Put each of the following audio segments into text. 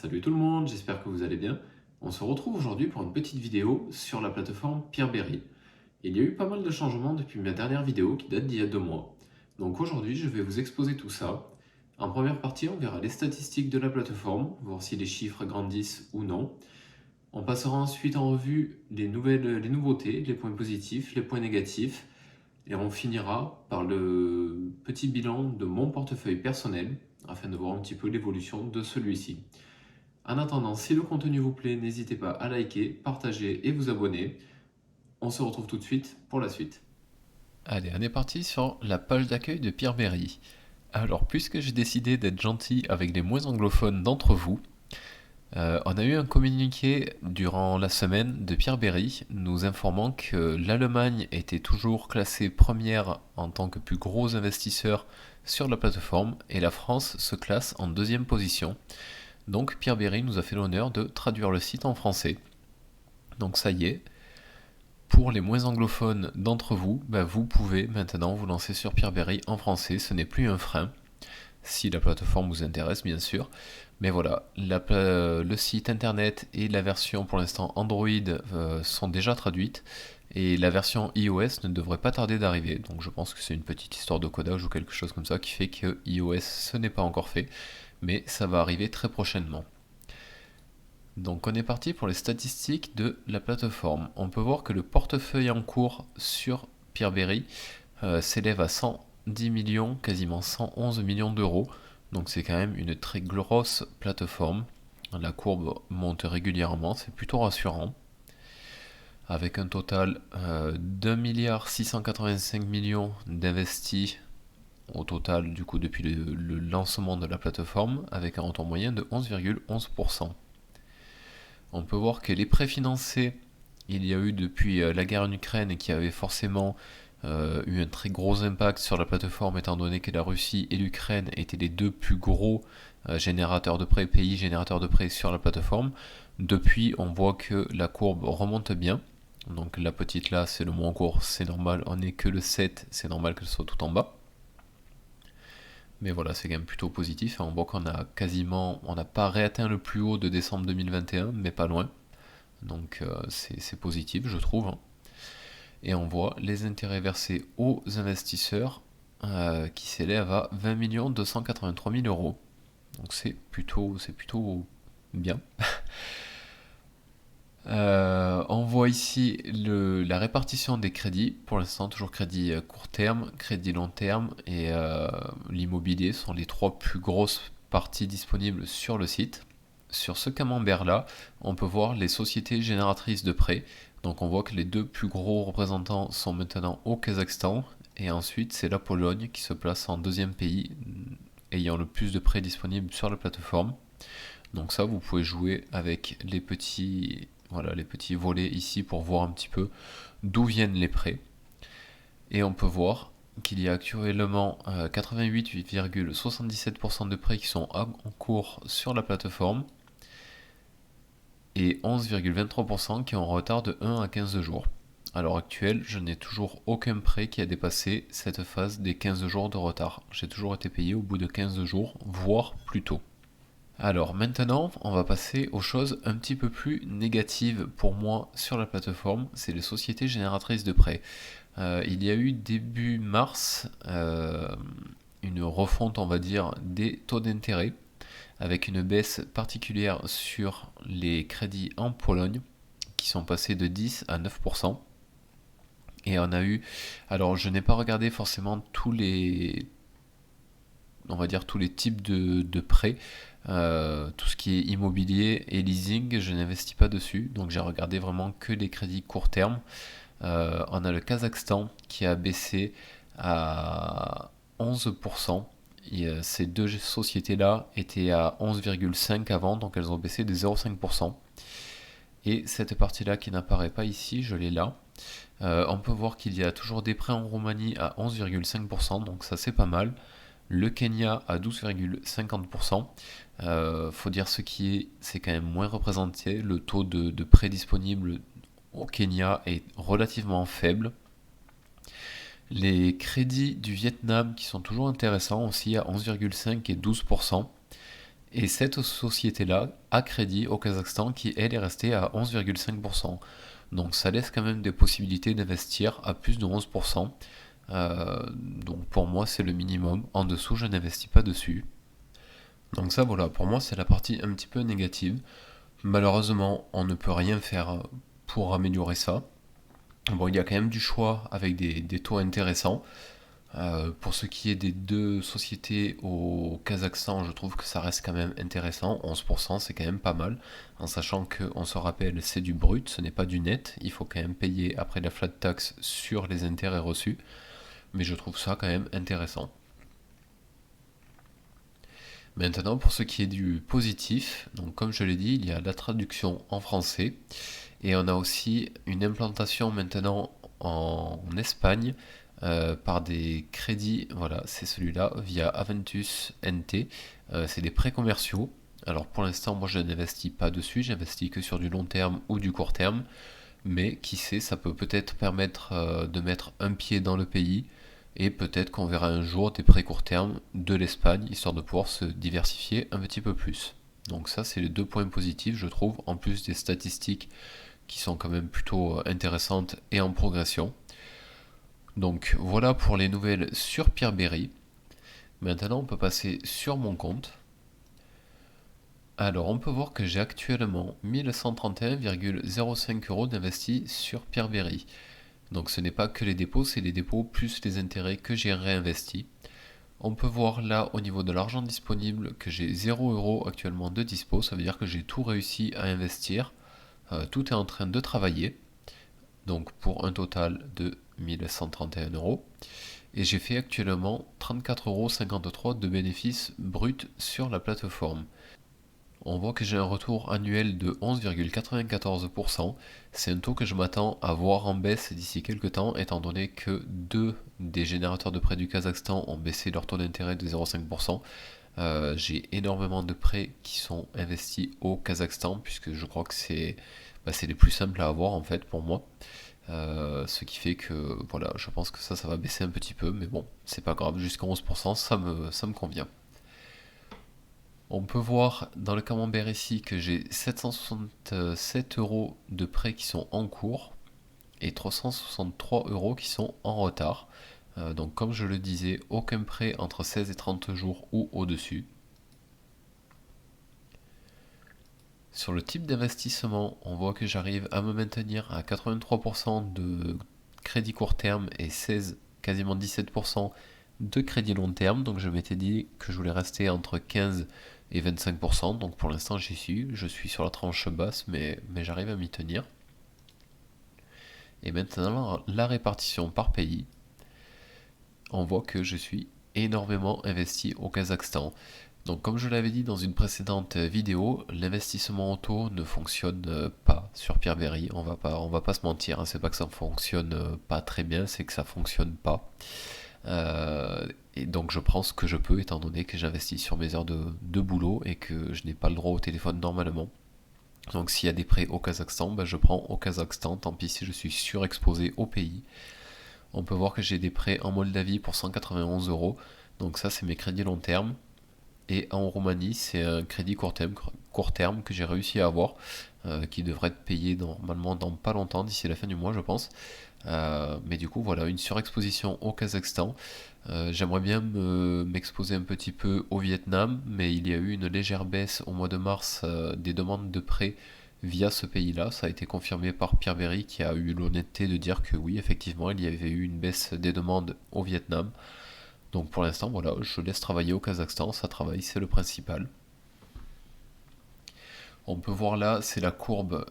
Salut tout le monde, j'espère que vous allez bien. On se retrouve aujourd'hui pour une petite vidéo sur la plateforme Peerberry. Il y a eu pas mal de changements depuis ma dernière vidéo qui date d'il y a 2 mois. Donc aujourd'hui, je vais vous exposer tout ça. En première partie, on verra les statistiques de la plateforme, voir si les chiffres grandissent ou non. On passera ensuite en revue les nouveautés, les points positifs, les points négatifs. Et on finira par le petit bilan de mon portefeuille personnel afin de voir un petit peu l'évolution de celui-ci. En attendant, si le contenu vous plaît, n'hésitez pas à liker, partager et vous abonner. On se retrouve tout de suite pour la suite. Allez, on est parti sur la page d'accueil de Peerberry. Alors, puisque j'ai décidé d'être gentil avec les moins anglophones d'entre vous, on a eu un communiqué durant la semaine de Peerberry nous informant que l'Allemagne était toujours classée première en tant que plus gros investisseur sur la plateforme et la France se classe en deuxième position. Donc Peerberry nous a fait l'honneur de traduire le site en français. Donc ça y est, pour les moins anglophones d'entre vous, vous pouvez maintenant vous lancer sur Peerberry en français, ce n'est plus un frein, si la plateforme vous intéresse bien sûr. Mais voilà, le site internet et la version pour l'instant Android sont déjà traduites, et la version iOS ne devrait pas tarder d'arriver, donc je pense que c'est une petite histoire de codage ou quelque chose comme ça qui fait que iOS ce n'est pas encore fait, mais ça va arriver très prochainement. Donc on est parti pour les statistiques de la plateforme. On peut voir que le portefeuille en cours sur Peerberry s'élève à 110 millions, quasiment 111 millions d'euros. Donc c'est quand même une très grosse plateforme. La courbe monte régulièrement, c'est plutôt rassurant. Avec un total d'1,685 milliard d'investis au total du coup depuis le lancement de la plateforme, avec un retour moyen de 11,11%. On peut voir que les prêts financés, il y a eu depuis la guerre en Ukraine qui avait forcément eu un très gros impact sur la plateforme étant donné que la Russie et l'Ukraine étaient les deux plus gros générateurs de prêts, pays générateurs de prêts sur la plateforme. Depuis, on voit que la courbe remonte bien. Donc la petite là, c'est le mois en cours, c'est normal, on n'est que le 7, c'est normal qu'elle soit tout en bas. Mais voilà, c'est quand même plutôt positif. On voit on n'a pas réatteint le plus haut de décembre 2021, mais pas loin. Donc c'est positif, je trouve, hein. Et on voit les intérêts versés aux investisseurs qui s'élèvent à 20 283 000 euros. Donc c'est plutôt bien. On voit ici la répartition des crédits. Pour l'instant, toujours crédit court terme, crédit long terme et l'immobilier sont les trois plus grosses parties disponibles sur le site. Sur ce camembert-là, on peut voir les sociétés génératrices de prêts. Donc on voit que les deux plus gros représentants sont maintenant au Kazakhstan et ensuite c'est la Pologne qui se place en deuxième pays ayant le plus de prêts disponibles sur la plateforme. Donc ça, vous pouvez jouer avec les petits volets ici pour voir un petit peu d'où viennent les prêts. Et on peut voir qu'il y a actuellement 88,77% de prêts qui sont en cours sur la plateforme et 11,23% qui ont un retard de 1 à 15 jours. À l'heure actuelle, je n'ai toujours aucun prêt qui a dépassé cette phase des 15 jours de retard. J'ai toujours été payé au bout de 15 jours, voire plus tôt. Alors maintenant, on va passer aux choses un petit peu plus négatives pour moi sur la plateforme, c'est les sociétés génératrices de prêts. Il y a eu début mars une refonte, on va dire, des taux d'intérêt, avec une baisse particulière sur les crédits en Pologne, qui sont passés de 10 à 9%. Et on a eu, alors je n'ai pas regardé forcément on va dire tous les types de prêts. Tout ce qui est immobilier et leasing, je n'investis pas dessus, donc j'ai regardé vraiment que les crédits court terme. On a le Kazakhstan qui a baissé à 11%. Ces deux sociétés-là étaient à 11,5 avant, donc elles ont baissé de 0,5%. Et cette partie-là qui n'apparaît pas ici, je l'ai là. On peut voir qu'il y a toujours des prêts en Roumanie à 11,5%, donc ça c'est pas mal. Le Kenya à 12,50%. Faut dire ce qui est, c'est quand même moins représenté. Le taux de prêts disponibles au Kenya est relativement faible. Les crédits du Vietnam qui sont toujours intéressants aussi à 11,5 et 12%. Et cette société-là a crédit au Kazakhstan qui, elle, est restée à 11,5%. Donc ça laisse quand même des possibilités d'investir à plus de 11%. Donc pour moi, c'est le minimum. En dessous, je n'investis pas dessus. Donc ça, voilà, pour moi, c'est la partie un petit peu négative. Malheureusement, on ne peut rien faire pour améliorer ça. Bon, il y a quand même du choix avec des taux intéressants. Pour ce qui est des deux sociétés au Kazakhstan, je trouve que ça reste quand même intéressant. 11%, c'est quand même pas mal. En sachant qu'on se rappelle, c'est du brut, ce n'est pas du net. Il faut quand même payer après la flat tax sur les intérêts reçus. Mais je trouve ça quand même intéressant. Maintenant, pour ce qui est du positif, donc comme je l'ai dit, il y a la traduction en français. Et on a aussi une implantation maintenant en Espagne par des crédits, voilà, c'est celui-là, via Aventus NT. C'est des prêts commerciaux. Alors pour l'instant, moi je n'investis pas dessus, j'investis que sur du long terme ou du court terme. Mais qui sait, ça peut peut-être permettre de mettre un pied dans le pays et peut-être qu'on verra un jour des prêts court terme de l'Espagne, histoire de pouvoir se diversifier un petit peu plus. Donc ça, c'est les deux points positifs, je trouve, en plus des statistiques qui sont quand même plutôt intéressantes et en progression. Donc voilà pour les nouvelles sur Pierre-Berry. Maintenant, on peut passer sur mon compte. Alors, on peut voir que j'ai actuellement 1131,05 euros d'investis sur Pierre-Berry. Donc ce n'est pas que les dépôts, c'est les dépôts plus les intérêts que j'ai réinvestis. On peut voir là au niveau de l'argent disponible que j'ai 0 euros actuellement de dispo, ça veut dire que j'ai tout réussi à investir. Tout est en train de travailler, donc pour un total de 1131 euros. Et j'ai fait actuellement 34,53 € de bénéfices bruts sur la plateforme. On voit que j'ai un retour annuel de 11,94%. C'est un taux que je m'attends à voir en baisse d'ici quelques temps, étant donné que deux des générateurs de prêts du Kazakhstan ont baissé leur taux d'intérêt de 0,5%. J'ai énormément de prêts qui sont investis au Kazakhstan, puisque je crois que c'est les plus simples à avoir en fait pour moi. Ce qui fait que voilà, je pense que ça va baisser un petit peu, mais bon, c'est pas grave, jusqu'à 11%, ça me convient. On peut voir dans le camembert ici que j'ai 767 euros de prêts qui sont en cours et 363 euros qui sont en retard. Donc comme je le disais, aucun prêt entre 16 et 30 jours ou au-dessus. Sur le type d'investissement, on voit que j'arrive à me maintenir à 83% de crédit court terme et 16, quasiment 17% de crédit long terme. Donc je m'étais dit que je voulais rester entre 15 et 25%. Donc pour l'instant j'y suis. Je suis sur la tranche basse, mais j'arrive à m'y tenir. Et maintenant la répartition par pays. On voit que je suis énormément investi au Kazakhstan. Donc comme je l'avais dit dans une précédente vidéo, l'investissement auto ne fonctionne pas sur Pierre-Berry. On va pas se mentir, hein. C'est pas que ça fonctionne pas très bien, c'est que ça fonctionne pas. Et donc je prends ce que je peux étant donné que j'investis sur mes heures de boulot et que je n'ai pas le droit au téléphone normalement. Donc s'il y a des prêts au Kazakhstan, je prends au Kazakhstan, tant pis si je suis surexposé au pays. On peut voir que j'ai des prêts en Moldavie pour 191 euros. Donc ça c'est mes crédits long terme. Et en Roumanie, c'est un crédit court terme que j'ai réussi à avoir, qui devrait être payé normalement dans pas longtemps, d'ici la fin du mois, je pense. Mais du coup, voilà, une surexposition au Kazakhstan. J'aimerais bien m'exposer un petit peu au Vietnam, mais il y a eu une légère baisse au mois de mars des demandes de prêts via ce pays-là. Ça a été confirmé par Pierre Berry qui a eu l'honnêteté de dire que oui, effectivement, il y avait eu une baisse des demandes au Vietnam. Donc pour l'instant, voilà, je laisse travailler au Kazakhstan, ça travaille, c'est le principal. On peut voir là, c'est la courbe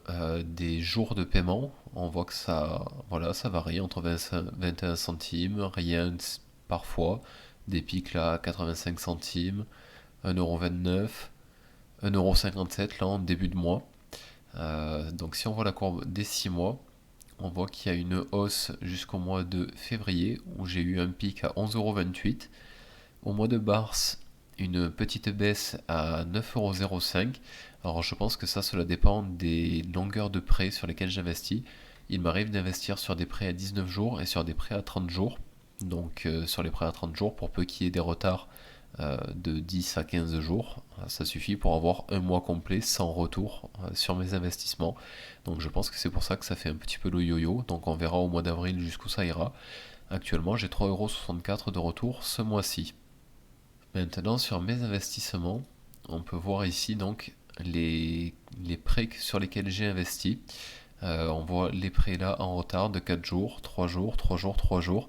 des jours de paiement. On voit que voilà, ça varie entre 21 centimes, rien parfois, des pics là à 85 centimes, 1,29 €, 1,57 € là en début de mois. Donc si on voit la courbe des 6 mois, on voit qu'il y a une hausse jusqu'au mois de février où j'ai eu un pic à 11,28 €. Au mois de mars, une petite baisse à 9,05 €. Alors je pense que cela dépend des longueurs de prêts sur lesquels j'investis. Il m'arrive d'investir sur des prêts à 19 jours et sur des prêts à 30 jours. Donc sur les prêts à 30 jours, pour peu qu'il y ait des retards, de 10 à 15 jours. Ça suffit pour avoir un mois complet sans retour sur mes investissements. Donc je pense que c'est pour ça que ça fait un petit peu le yo-yo. Donc on verra au mois d'avril jusqu'où ça ira. Actuellement, j'ai 3,64 € de retour ce mois-ci. Maintenant, sur mes investissements, on peut voir ici donc les prêts sur lesquels j'ai investi. On voit les prêts là en retard de 4 jours, 3 jours, 3 jours, 3 jours.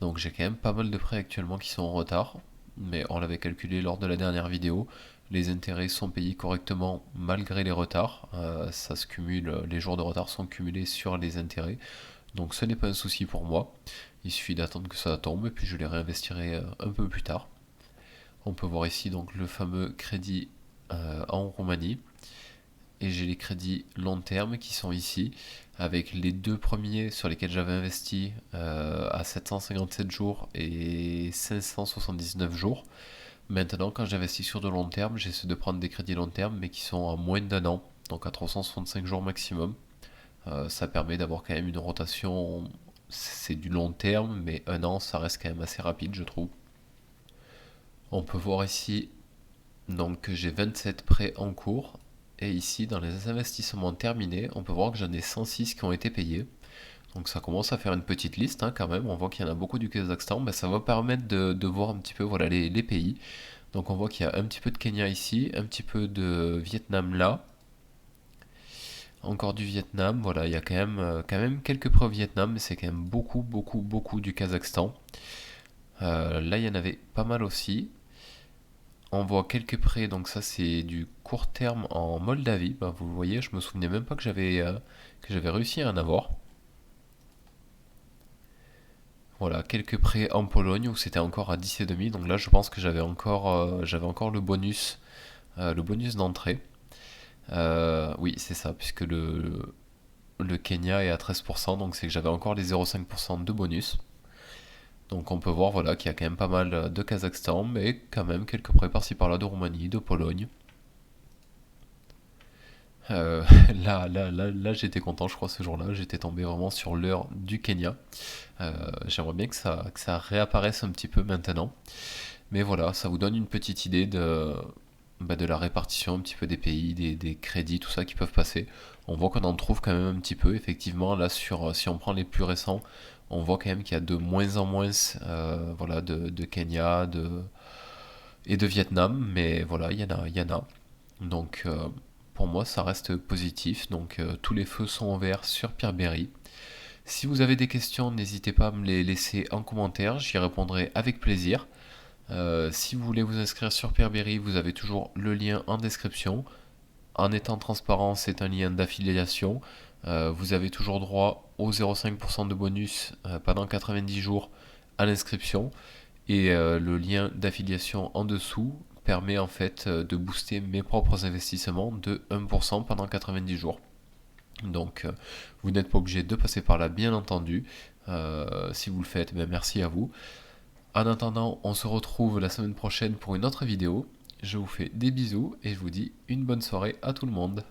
Donc j'ai quand même pas mal de prêts actuellement qui sont en retard, mais on l'avait calculé lors de la dernière vidéo. Les intérêts sont payés correctement malgré les retards. Ça se cumule, les jours de retard sont cumulés sur les intérêts. Donc ce n'est pas un souci pour moi. Il suffit d'attendre que ça tombe et puis je les réinvestirai un peu plus tard. On peut voir ici donc le fameux crédit en Roumanie. Et j'ai les crédits long terme qui sont ici, avec les deux premiers sur lesquels j'avais investi à 757 jours et 579 jours. Maintenant, quand j'investis sur de long terme, j'essaie de prendre des crédits long terme, mais qui sont à moins d'un an, donc à 365 jours maximum. Ça permet d'avoir quand même une rotation, c'est du long terme, mais un an, ça reste quand même assez rapide, je trouve. On peut voir ici donc que j'ai 27 prêts en cours. Et ici, dans les investissements terminés, on peut voir que j'en ai 106 qui ont été payés. Donc ça commence à faire une petite liste quand même. On voit qu'il y en a beaucoup du Kazakhstan. Mais ça va permettre de voir un petit peu voilà, les pays. Donc on voit qu'il y a un petit peu de Kenya ici, un petit peu de Vietnam là. Encore du Vietnam. Voilà, il y a quand même quelques prêts au Vietnam, mais c'est quand même beaucoup, beaucoup, beaucoup du Kazakhstan. Là, il y en avait pas mal aussi. On voit quelques prêts, donc ça c'est du court terme en Moldavie. Bah, vous le voyez, je me souvenais même pas que j'avais réussi à en avoir. Voilà, quelques prêts en Pologne où c'était encore à 10,5. Donc là, je pense que j'avais encore le bonus d'entrée. Oui, c'est ça, puisque le Kenya est à 13%, donc c'est que j'avais encore les 0,5% de bonus. Donc on peut voir voilà, qu'il y a quand même pas mal de Kazakhstan, mais quand même quelques prêts par-ci par-là de Roumanie, de Pologne. Euh, là, j'étais content, je crois, ce jour-là. J'étais tombé vraiment sur l'heure du Kenya. J'aimerais bien que ça réapparaisse un petit peu maintenant. Mais voilà, ça vous donne une petite idée de la répartition un petit peu des pays, des crédits, tout ça qui peuvent passer. On voit qu'on en trouve quand même un petit peu, effectivement. Là, si on prend les plus récents, on voit quand même qu'il y a de moins en moins voilà, de Kenya et de Vietnam. Mais voilà, il y en a. Donc pour moi, ça reste positif. Donc tous les feux sont ouverts sur Pierre Berry. Si vous avez des questions, n'hésitez pas à me les laisser en commentaire, j'y répondrai avec plaisir. Si vous voulez vous inscrire sur Pierre Berry, vous avez toujours le lien en description. En étant transparent, c'est un lien d'affiliation. Vous avez toujours droit au 0,5% de bonus pendant 90 jours à l'inscription. Et le lien d'affiliation en dessous permet en fait de booster mes propres investissements de 1% pendant 90 jours. Donc vous n'êtes pas obligé de passer par là, bien entendu. Si vous le faites, ben, merci à vous. En attendant, on se retrouve la semaine prochaine pour une autre vidéo. Je vous fais des bisous et je vous dis une bonne soirée à tout le monde.